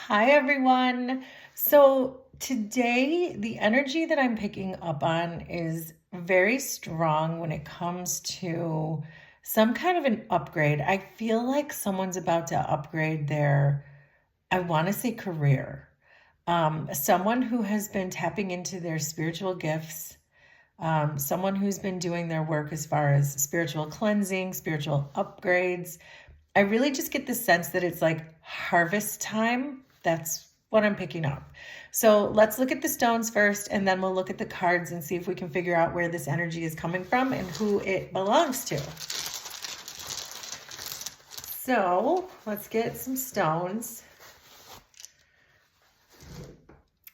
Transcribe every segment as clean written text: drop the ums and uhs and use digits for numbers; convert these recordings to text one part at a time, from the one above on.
Hi, everyone. So today, the energy that I'm picking up on is very strong when it comes to some kind of an upgrade. I feel like someone's about to upgrade their, I want to say career. Someone who has been tapping into their spiritual gifts, someone who's been doing their work as far as spiritual cleansing, spiritual upgrades. I really just get the sense that it's like harvest time. That's what I'm picking up. So let's look at the stones first, and then we'll look at the cards and see if we can figure out where this energy is coming from and who it belongs to. So let's get some stones.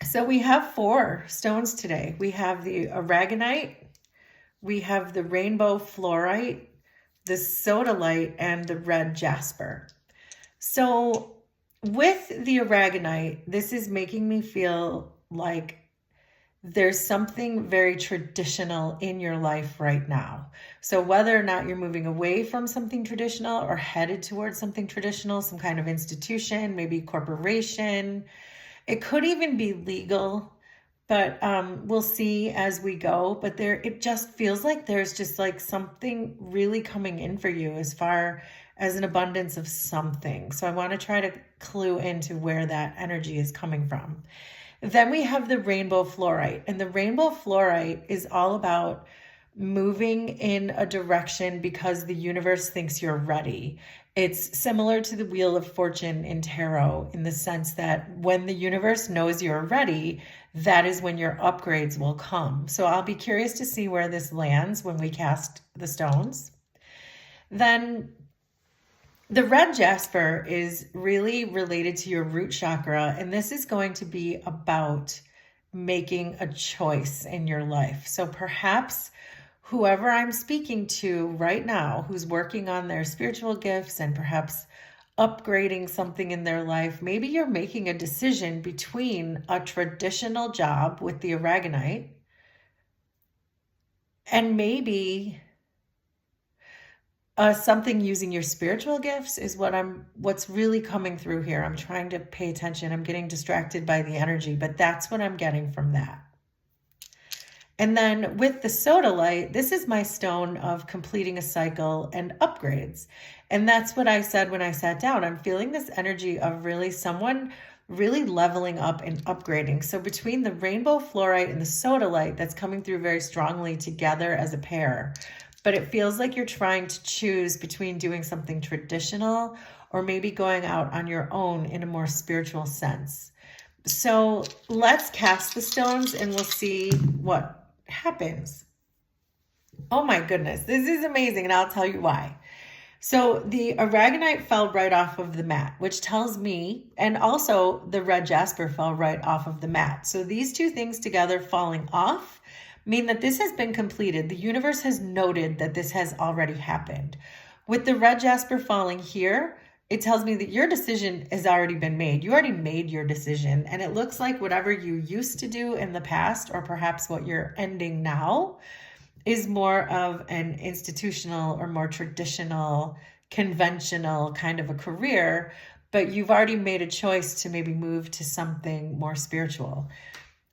So we have 4 stones today. We have the aragonite, we have the rainbow fluorite, the sodalite, and the red jasper. So with the aragonite, this is making me feel like there's something very traditional in your life right now. So whether or not you're moving away from something traditional or headed towards something traditional, some kind of institution, maybe corporation, it could even be legal, but we'll see as we go. But it just feels like there's just like something really coming in for you as far as an abundance of something. So I want to try to clue into where that energy is coming from. Then we have the rainbow fluorite, and the rainbow fluorite is all about moving in a direction because the universe thinks you're ready. It's similar to the Wheel of Fortune in tarot in the sense that when the universe knows you're ready, that is when your upgrades will come. So I'll be curious to see where this lands when we cast the stones. Then the red jasper is really related to your root chakra, and this is going to be about making a choice in your life. So perhaps whoever I'm speaking to right now who's working on their spiritual gifts and perhaps upgrading something in their life, maybe you're making a decision between a traditional job with the aragonite and maybe something using your spiritual gifts is what's really coming through here. I'm trying to pay attention. I'm getting distracted by the energy, but that's what I'm getting from that. And then with the sodalite, this is my stone of completing a cycle and upgrades. And that's what I said when I sat down. I'm feeling this energy of really someone really leveling up and upgrading. So between the rainbow fluorite and the sodalite, that's coming through very strongly together as a pair. But it feels like you're trying to choose between doing something traditional or maybe going out on your own in a more spiritual sense. So let's cast the stones and we'll see what happens. Oh my goodness, this is amazing, and I'll tell you why. So the aragonite fell right off of the mat, which tells me, and also the red jasper fell right off of the mat. So these two things together falling off mean that this has been completed. The universe has noted that this has already happened. With the red jasper falling here, it tells me that your decision has already been made. You already made your decision. And it looks like whatever you used to do in the past, or perhaps what you're ending now, is more of an institutional or more traditional, conventional kind of a career. But you've already made a choice to maybe move to something more spiritual.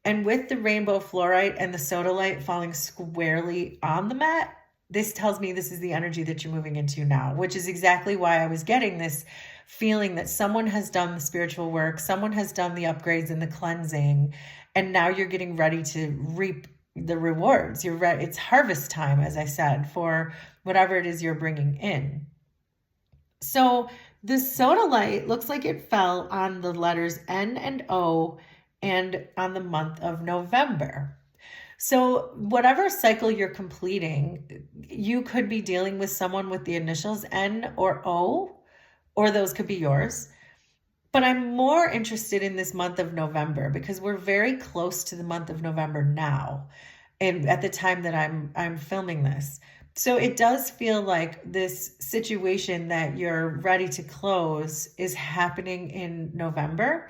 And with the rainbow fluorite and the sodalite falling squarely on the mat, this tells me this is the energy that you're moving into now, which is exactly why I was getting this feeling that someone has done the spiritual work, someone has done the upgrades and the cleansing, and now you're getting ready to reap the rewards. You're ready. It's harvest time, as I said, for whatever it is you're bringing in. So the sodalite looks like it fell on the letters N and O and on the month of November. So whatever cycle you're completing, you could be dealing with someone with the initials N or O, or those could be yours. But I'm more interested in this month of November because we're very close to the month of November now, and at the time that I'm filming this. So it does feel like this situation that you're ready to close is happening in November.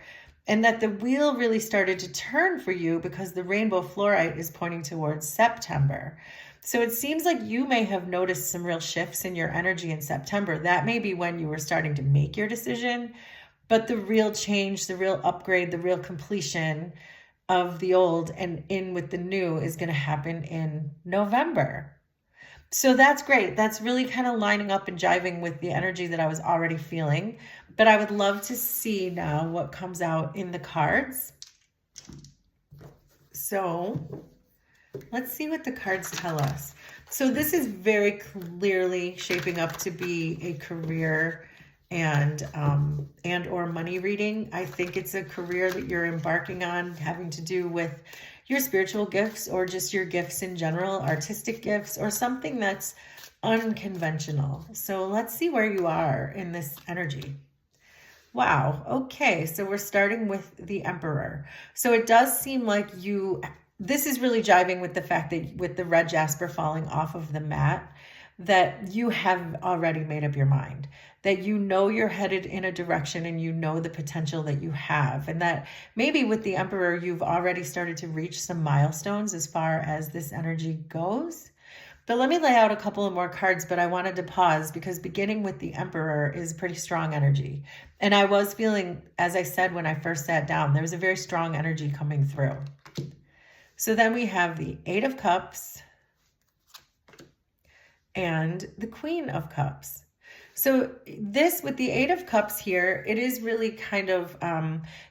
And that the wheel really started to turn for you because the rainbow fluorite is pointing towards September. So it seems like you may have noticed some real shifts in your energy in September. That may be when you were starting to make your decision. but the real change, the real upgrade, the real completion of the old and in with the new is going to happen in November. So that's great. That's really kind of lining up and jiving with the energy that I was already feeling. But I would love to see now what comes out in the cards. So let's see what the cards tell us. So this is very clearly shaping up to be a career and or money reading. I think it's a career that you're embarking on having to do with your spiritual gifts or just your gifts in general, artistic gifts, or something that's unconventional. So let's see where you are in this energy. Wow. Okay. So we're starting with the Emperor. So it does seem like this is really jiving with the fact that with the red jasper falling off of the mat, that you have already made up your mind, that you know you're headed in a direction and you know the potential that you have. And that maybe with the Emperor, you've already started to reach some milestones as far as this energy goes. But let me lay out a couple of more cards, but I wanted to pause because beginning with the Emperor is pretty strong energy. And I was feeling, as I said when I first sat down, there was a very strong energy coming through. So then we have the Eight of Cups and the Queen of Cups. So this, with the Eight of Cups here, it is really kind of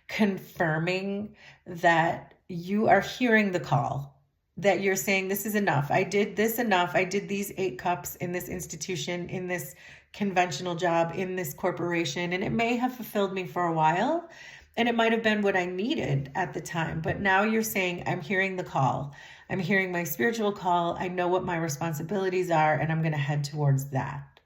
confirming that you are hearing the call, that you're saying, this is enough. I did this enough. I did these 8 cups in this institution, in this conventional job, in this corporation, and it may have fulfilled me for a while, and it might have been what I needed at the time. But now you're saying, I'm hearing the call. I'm hearing my spiritual call. I know what my responsibilities are, and I'm going to head towards that.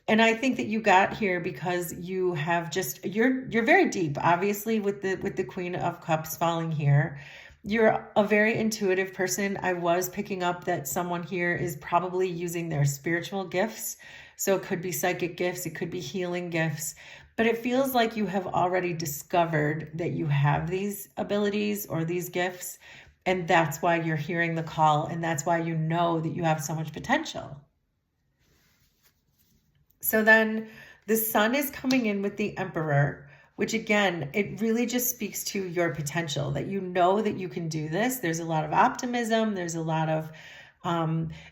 And I think that you got here because you have you're very deep, obviously, with the Queen of Cups falling here. You're a very intuitive person. I was picking up that someone here is probably using their spiritual gifts. So it could be psychic gifts, it could be healing gifts, but it feels like you have already discovered that you have these abilities or these gifts. And that's why you're hearing the call. And that's why you know that you have so much potential. So then the Sun is coming in with the Emperor, which again, it really just speaks to your potential, that you know that you can do this. There's a lot of optimism. There's a lot of,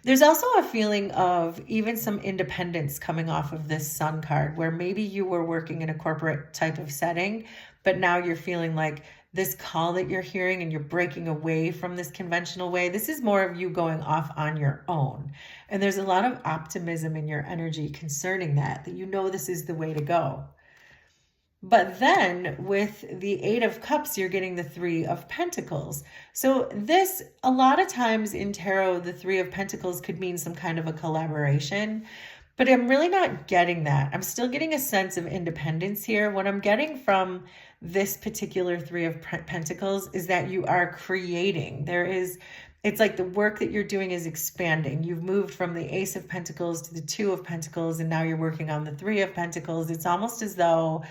there's also a feeling of even some independence coming off of this Sun card, where maybe you were working in a corporate type of setting, but now you're feeling like this call that you're hearing and you're breaking away from this conventional way. This is more of you going off on your own. And there's a lot of optimism in your energy concerning that you know this is the way to go. But then with the Eight of Cups, you're getting the Three of Pentacles. So this, a lot of times in tarot, the Three of Pentacles could mean some kind of a collaboration, but I'm really not getting that. I'm still getting a sense of independence here. What I'm getting from this particular Three of Pentacles is that you are creating. It's like the work that you're doing is expanding. You've moved from the Ace of Pentacles to the Two of Pentacles, and now you're working on the Three of Pentacles. It's almost as though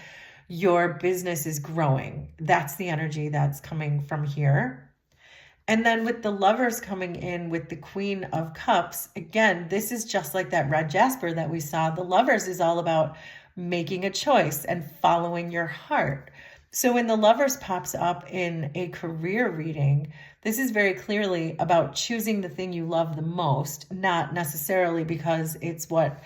your business is growing. That's the energy that's coming from here. And then with the Lovers coming in with the Queen of Cups, again, this is just like that red jasper that we saw. The Lovers is all about making a choice and following your heart. So when the Lovers pops up in a career reading, this is very clearly about choosing the thing you love the most, not necessarily because it's what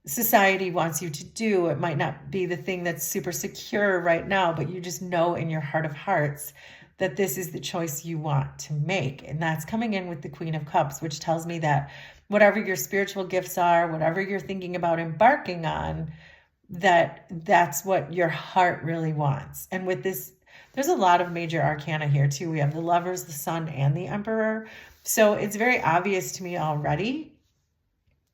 society wants you to do. It might not be the thing that's super secure right now, but you just know in your heart of hearts that this is the choice you want to make. And that's coming in with the Queen of Cups, which tells me that whatever your spiritual gifts are, whatever you're thinking about embarking on, that's what your heart really wants. And with this, there's a lot of major arcana here too. We have the Lovers, the Sun, and the Emperor. So it's very obvious to me already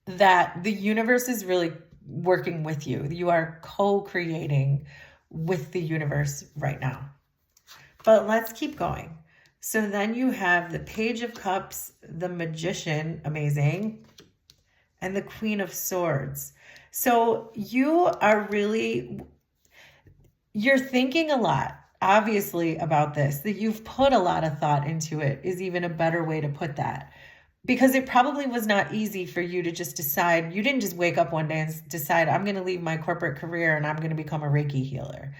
that the universe is really working with you. You are co-creating with the universe right now. But let's keep going. So then you have the Page of Cups, the Magician, amazing, and the Queen of Swords. So you're thinking a lot, obviously, about this, that you've put a lot of thought into it is even a better way to put that. because it probably was not easy for you to just decide. You didn't just wake up one day and decide, I'm going to leave my corporate career and I'm going to become a Reiki healer.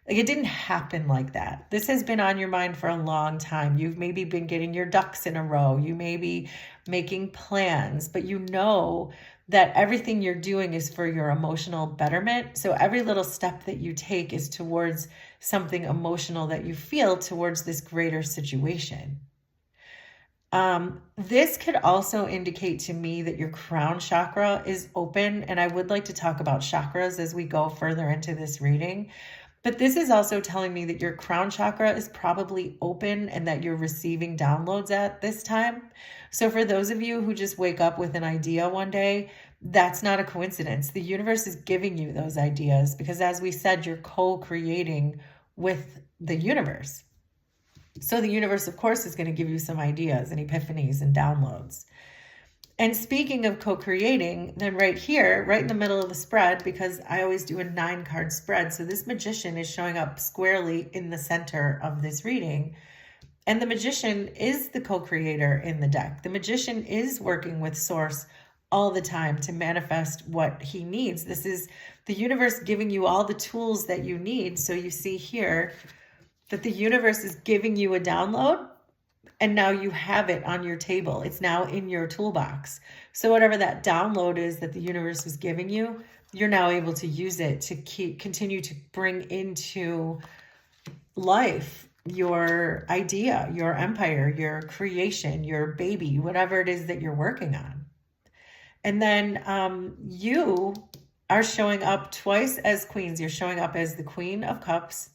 Like, it didn't happen like that. This has been on your mind for a long time. You've maybe been getting your ducks in a row. You may be making plans, but you know that everything you're doing is for your emotional betterment. So every little step that you take is towards something emotional that you feel towards this greater situation. This could also indicate to me that your crown chakra is open, and I would like to talk about chakras as we go further into this reading. But this is also telling me that your crown chakra is probably open and that you're receiving downloads at this time. So for those of you who just wake up with an idea one day, that's not a coincidence. The universe is giving you those ideas because, as we said, you're co-creating with the universe. So the universe, of course, is going to give you some ideas and epiphanies and downloads. And speaking of co-creating, then right here, right in the middle of the spread, because I always do a 9-card spread, so this magician is showing up squarely in the center of this reading. And the magician is the co-creator in the deck. The magician is working with source all the time to manifest what he needs. This is the universe giving you all the tools that you need. So you see here that the universe is giving you a download, and now you have it on your table. It's now in your toolbox. So whatever that download is that the universe is giving you, you're now able to use it to continue to bring into life your idea, your empire, your creation, your baby, whatever it is that you're working on. And then you are showing up twice as queens. You're showing up as the Queen of Cups,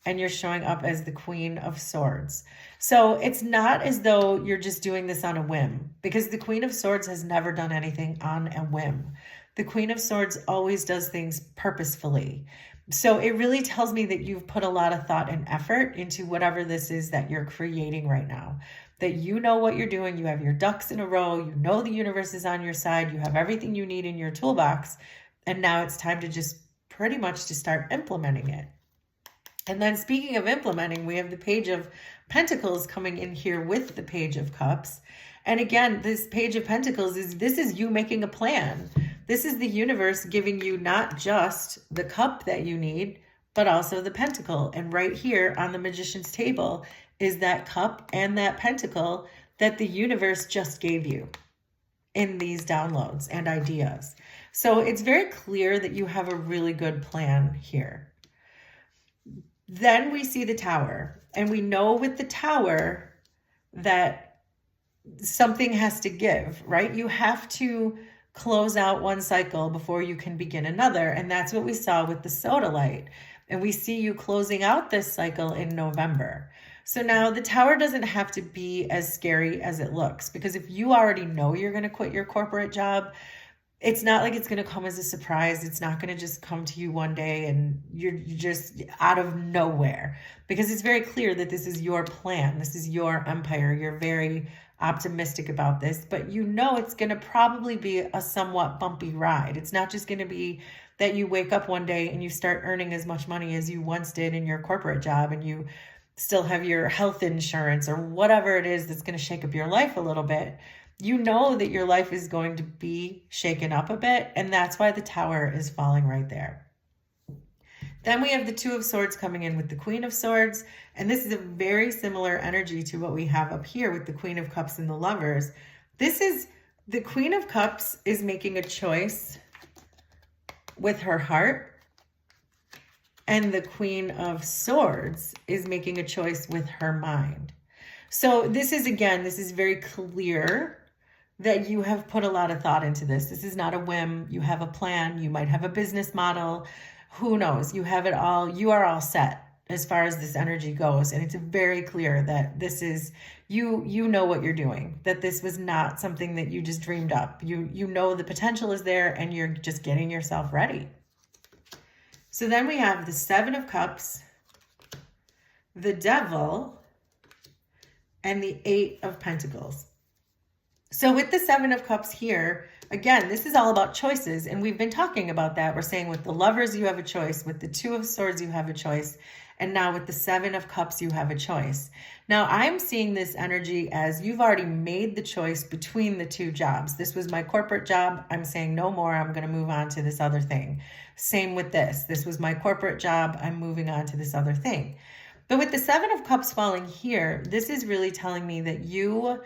and you're showing up as the Queen of Swords. So it's not as though you're just doing this on a whim, because the Queen of Swords has never done anything on a whim. The Queen of Swords always does things purposefully. So it really tells me that you've put a lot of thought and effort into whatever this is that you're creating right now, that you know what you're doing. You have your ducks in a row. You know the universe is on your side. You have everything you need in your toolbox. And now it's time to just pretty much to start implementing it. And then speaking of implementing, we have the Page of Pentacles coming in here with the Page of Cups. And again, this Page of Pentacles is you making a plan. This is the universe giving you not just the cup that you need, but also the pentacle. And right here on the magician's table is that cup and that pentacle that the universe just gave you in these downloads and ideas. So it's very clear that you have a really good plan here. Then we see the Tower, and we know with the Tower that something has to give, right? You have to close out one cycle before you can begin another. And that's what we saw with the sodalite. And we see you closing out this cycle in November. So now the Tower doesn't have to be as scary as it looks, because if you already know you're going to quit your corporate job, it's not like it's going to come as a surprise. It's not going to just come to you one day and you're just out of nowhere, because it's very clear that this is your plan. This is your empire. You're very optimistic about this, but you know it's going to probably be a somewhat bumpy ride. It's not just going to be that you wake up one day and you start earning as much money as you once did in your corporate job and you still have your health insurance or whatever it is that's going to shake up your life a little bit. You know that your life is going to be shaken up a bit, and that's why the Tower is falling right there. Then we have the Two of Swords coming in with the Queen of Swords, and this is a very similar energy to what we have up here with the Queen of Cups and the Lovers. This is the Queen of Cups is making a choice with her heart, and the Queen of Swords is making a choice with her mind. So this is, again, this is very clear that you have put a lot of thought into this. This is not a whim. You have a plan. You might have a business model. Who knows? You have it all. You are all set as far as this energy goes. And it's very clear that this is, you know what you're doing, that this was not something that you just dreamed up. You know the potential is there and you're just getting yourself ready. So then we have the Seven of Cups, the Devil, and the Eight of Pentacles. So with the Seven of Cups here, again, this is all about choices. And we've been talking about that. We're saying with the Lovers, you have a choice. With the Two of Swords, you have a choice. And now with the Seven of Cups, you have a choice. Now I'm seeing this energy as you've already made the choice between the two jobs. This was my corporate job. I'm saying no more. I'm going to move on to this other thing. Same with this. This was my corporate job. I'm moving on to this other thing. But with the Seven of Cups falling here, this is really telling me that you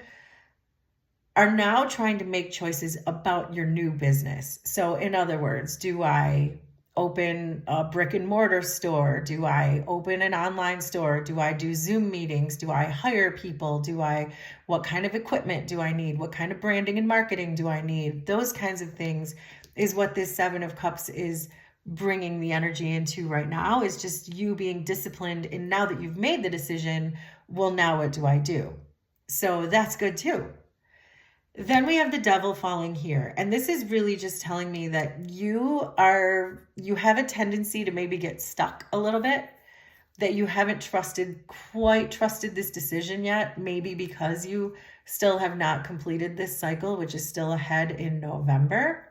are now trying to make choices about your new business. So in other words, do I open a brick and mortar store? Do I open an online store? Do I do Zoom meetings? Do I hire people? What kind of equipment do I need? What kind of branding and marketing do I need? Those kinds of things is what this Seven of Cups is bringing the energy into right now, is just you being disciplined. And now that you've made the decision, well, now what do I do? So that's good too. Then we have the Devil falling here. And this is really just telling me that you have a tendency to maybe get stuck a little bit, that you haven't quite trusted this decision yet, maybe because you still have not completed this cycle, which is still ahead in November,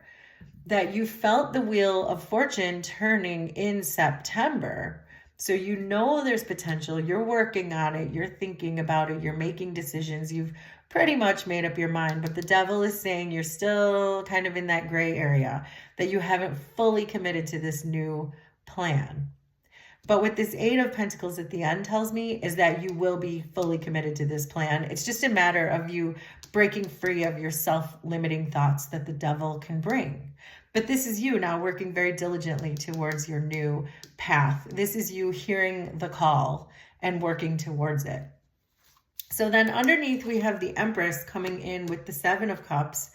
that you felt the wheel of fortune turning in September. So you know there's potential, you're working on it, you're thinking about it, you're making decisions, you've pretty much made up your mind, but the Devil is saying you're still kind of in that gray area, that you haven't fully committed to this new plan. But with this Eight of Pentacles at the end tells me is that you will be fully committed to this plan. It's just a matter of you breaking free of your self-limiting thoughts that the Devil can bring. But this is you now working very diligently towards your new path. This is you hearing the call and working towards it. So then underneath we have the Empress coming in with the Seven of Cups.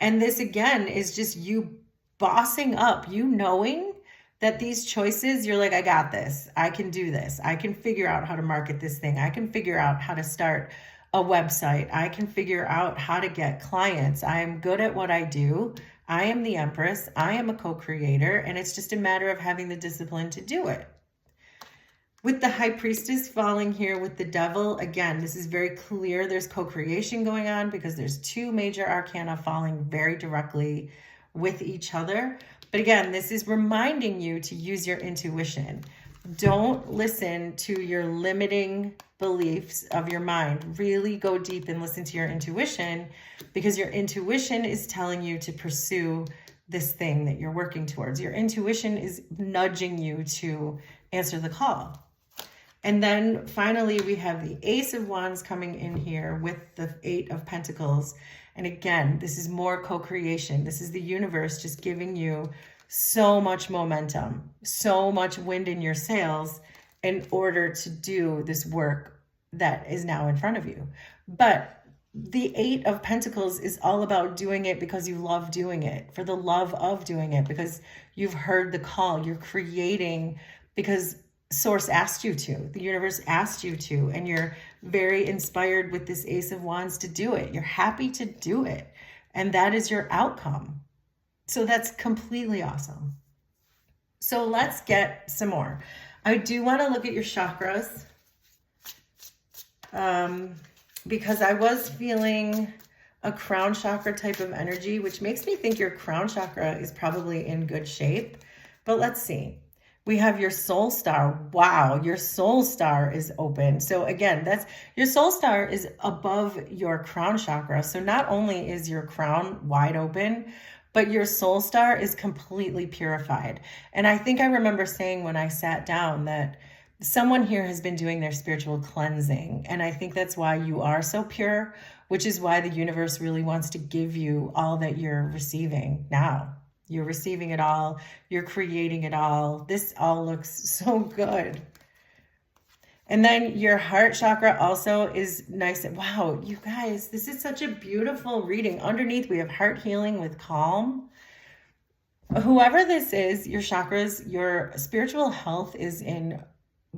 And this again is just you bossing up, you knowing that these choices, you're like, I got this. I can do this. I can figure out how to market this thing. I can figure out how to start a website. I can figure out how to get clients. I am good at what I do. I am the Empress. I am a co-creator. And it's just a matter of having the discipline to do it. With the High Priestess falling here with the Devil, again, this is very clear. There's co-creation going on because there's two major arcana falling very directly with each other. But again, this is reminding you to use your intuition. Don't listen to your limiting beliefs of your mind. Really go deep and listen to your intuition, because your intuition is telling you to pursue this thing that you're working towards. Your intuition is nudging you to answer the call. And then finally, we have the Ace of Wands coming in here with the Eight of Pentacles. And again, this is more co-creation. This is the universe just giving you so much momentum, so much wind in your sails in order to do this work that is now in front of you. But the Eight of Pentacles is all about doing it because you love doing it, for the love of doing it, because you've heard the call. You're creating because Source asked you to, the universe asked you to, and you're very inspired with this Ace of Wands to do it. You're happy to do it, and that is your outcome. So that's completely awesome. So let's get some more. I do want to look at your chakras because I was feeling a crown chakra type of energy, which makes me think your crown chakra is probably in good shape. But let's see. We have your soul star. Wow, your soul star is open. So again, your soul star is above your crown chakra. So not only is your crown wide open, but your soul star is completely purified. And I think I remember saying when I sat down that someone here has been doing their spiritual cleansing. And I think that's why you are so pure, which is why the universe really wants to give you all that you're receiving now. You're receiving it all. You're creating it all. This all looks so good. And then your heart chakra also is nice. Wow, you guys, this is such a beautiful reading. Underneath, we have heart healing with calm. Whoever this is, your chakras, your spiritual health is in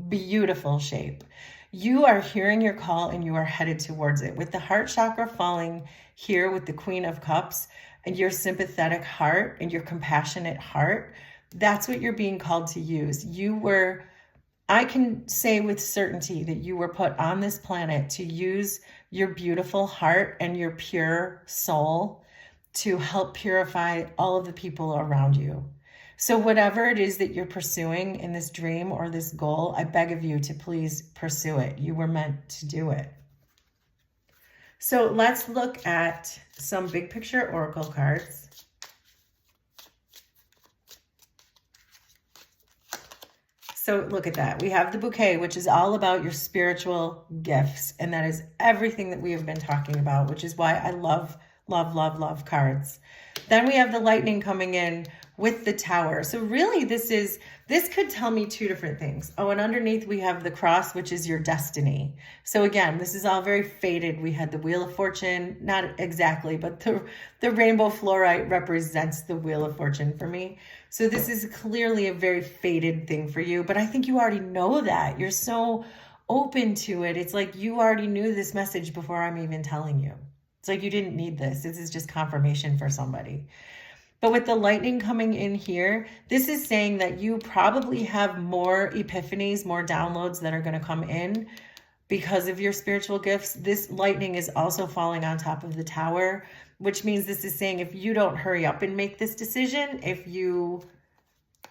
beautiful shape. You are hearing your call and you are headed towards it. With the heart chakra falling here with the Queen of Cups, and your sympathetic heart and your compassionate heart, that's what you're being called to use. I can say with certainty that you were put on this planet to use your beautiful heart and your pure soul to help purify all of the people around you. So whatever it is that you're pursuing in this dream or this goal, I beg of you to please pursue it. You were meant to do it. So let's look at some big picture oracle cards. So look at that. We have the bouquet, which is all about your spiritual gifts. And that is everything that we have been talking about, which is why I love, love, love, love cards. Then we have the lightning coming in with the tower. So really this could tell me two different things. Oh, and underneath we have the cross, which is your destiny. So again, this is all very faded. We had the Wheel of Fortune, not exactly, but the rainbow fluorite represents the Wheel of Fortune for me. So this is clearly a very faded thing for you, but I think you already know that. You're so open to it. It's like you already knew this message before I'm even telling you. It's like you didn't need this. This is just confirmation for somebody. But with the lightning coming in here, this is saying that you probably have more epiphanies, more downloads that are going to come in because of your spiritual gifts. This lightning is also falling on top of the tower, which means this is saying if you don't hurry up and make this decision, if you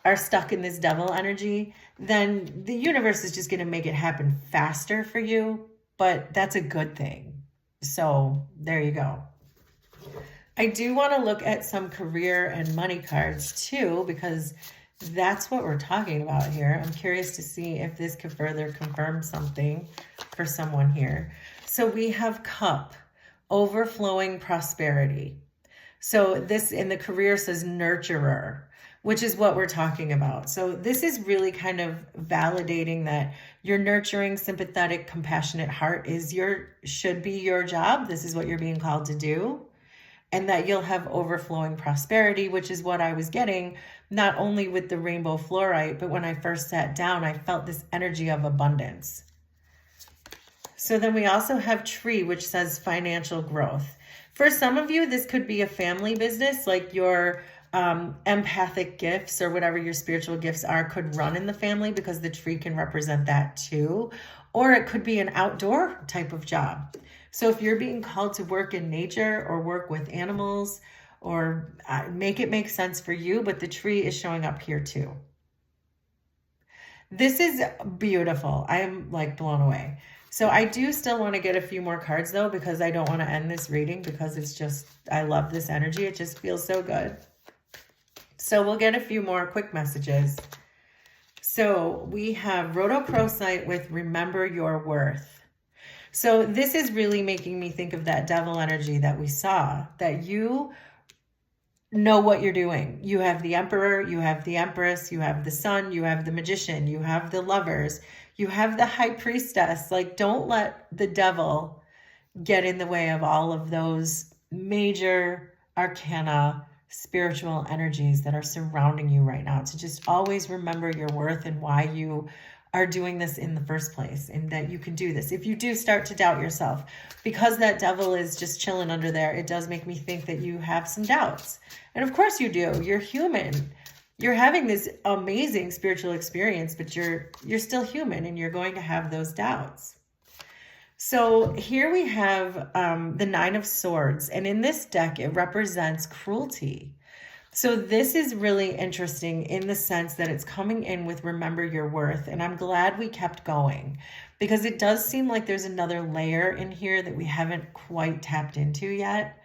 are stuck in this devil energy, then the universe is just going to make it happen faster for you. But that's a good thing. So there you go. I do want to look at some career and money cards too, because that's what we're talking about here. I'm curious to see if this could further confirm something for someone here. So we have cup, overflowing prosperity. So this in the career says nurturer, which is what we're talking about. So this is really kind of validating that your nurturing, sympathetic, compassionate heart should be your job. This is what you're being called to do. And that you'll have overflowing prosperity, which is what I was getting, not only with the rainbow fluorite, but when I first sat down, I felt this energy of abundance. So then we also have tree, which says financial growth. For some of you, this could be a family business, like your empathic gifts or whatever your spiritual gifts are could run in the family, because the tree can represent that too. Or it could be an outdoor type of job. So if you're being called to work in nature or work with animals or make it make sense for you, but the tree is showing up here too. This is beautiful. I am like blown away. So I do still want to get a few more cards though, because I don't want to end this reading because it's just, I love this energy. It just feels so good. So we'll get a few more quick messages. So we have rhodochrosite with remember your worth. So this is really making me think of that devil energy that we saw, that you know what you're doing. You have the emperor, you have the empress, you have the sun, you have the magician, you have the lovers, you have the high priestess. Like, don't let the devil get in the way of all of those major arcana, spiritual energies that are surrounding you right now. To just always remember your worth and why you are doing this in the first place, and that you can do this. If you do start to doubt yourself, because that devil is just chilling under there, it does make me think that you have some doubts. And of course you do. You're human. You're having this amazing spiritual experience, but you're still human, and you're going to have those doubts. So here we have the Nine of Swords, and in this deck, it represents cruelty. So this is really interesting in the sense that it's coming in with remember your worth. And I'm glad we kept going, because it does seem like there's another layer in here that we haven't quite tapped into yet.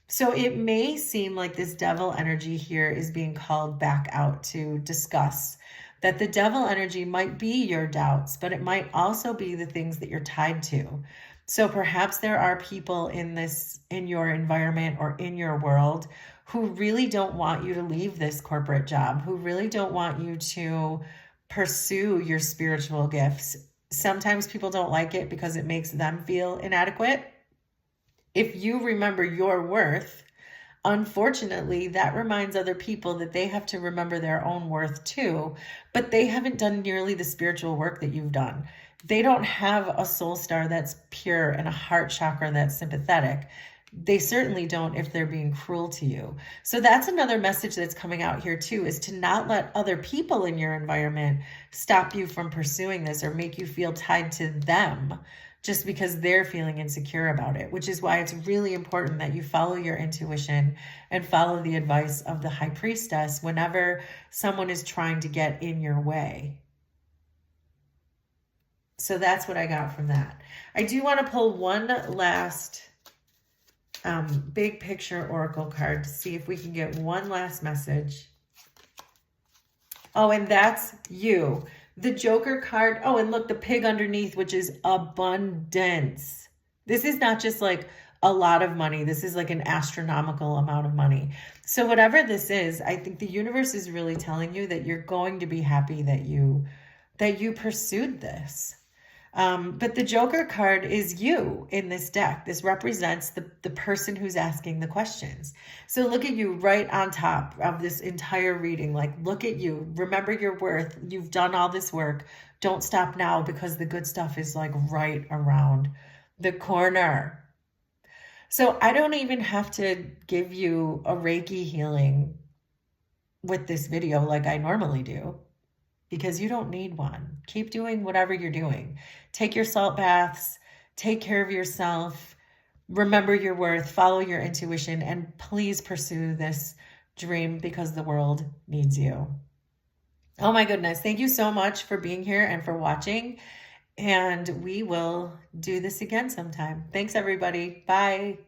So it may seem like this devil energy here is being called back out to discuss that the devil energy might be your doubts, but it might also be the things that you're tied to. So perhaps there are people in your environment or in your world who really don't want you to leave this corporate job, who really don't want you to pursue your spiritual gifts. Sometimes people don't like it because it makes them feel inadequate. If you remember your worth, unfortunately, that reminds other people that they have to remember their own worth too, but they haven't done nearly the spiritual work that you've done. They don't have a soul star that's pure and a heart chakra that's sympathetic. They certainly don't if they're being cruel to you. So that's another message that's coming out here too, is to not let other people in your environment stop you from pursuing this or make you feel tied to them. just because they're feeling insecure about it, which is why it's really important that you follow your intuition and follow the advice of the high priestess whenever someone is trying to get in your way. So that's what I got from that. I do want to pull one last big picture oracle card to see if we can get one last message. Oh, and that's you. The Joker card. Oh, and look, the pig underneath, which is abundance. This is not just like a lot of money. This is like an astronomical amount of money. So whatever this is, I think the universe is really telling you that you're going to be happy that you pursued this. But the Joker card is you in this deck. This represents the person who's asking the questions. So look at you right on top of this entire reading. Like, look at you. Remember your worth. You've done all this work. Don't stop now, because the good stuff is like right around the corner. So I don't even have to give you a Reiki healing with this video like I normally do, because you don't need one. Keep doing whatever you're doing. Take your salt baths, take care of yourself, remember your worth, follow your intuition, and please pursue this dream, because the world needs you. Oh my goodness. Thank you so much for being here and for watching. And we will do this again sometime. Thanks, everybody. Bye.